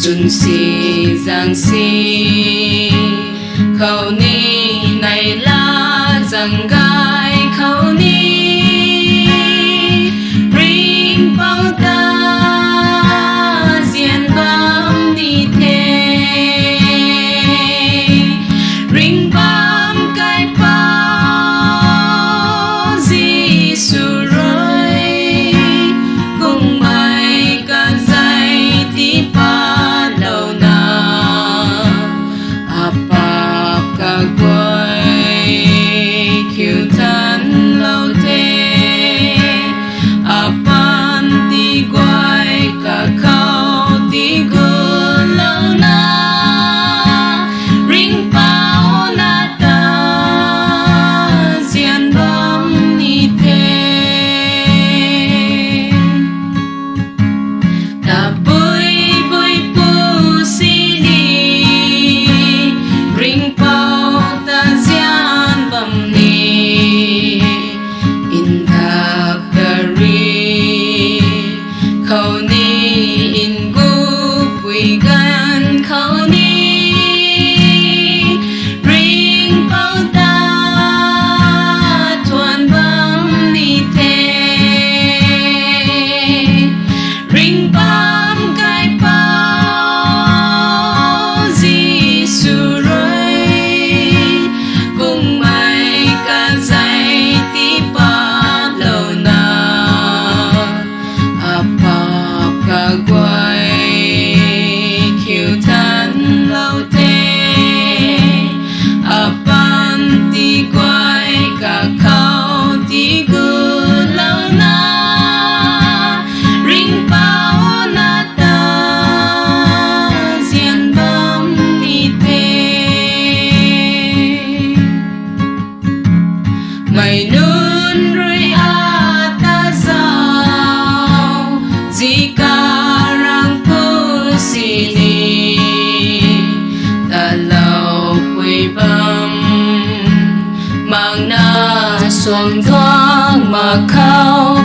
xuân si giang si khâu ni này là rằng gai khâu ni ring bao ta diện bám đi thế ring bám cái bao Giêsu rồi cùng mày cả dây tí pa lâu na apa cả quay khiêu thân lâu thế apan tí quay cả khâu tí gu lâu na ring bao na ta diện bóng ni thế ta bui bui pu si đi ring bao ta diện bóng ni in tháp ta ri khâu ni in gu bui gan khâu ni ring bao ta thuần bóng ni thế ring bám cái bao Giêsu rồi cùng mày cả dây tí pa lâu na apa cả quay khiêu thân lâu thế apan tí quay cả khâu tí gu lâu na ring bao na ta diện bóng ni thế mày nun rồi ta giao gì cả răng pu si ni ta lâu quỳ bấm mang na xuồng thoáng mà khâu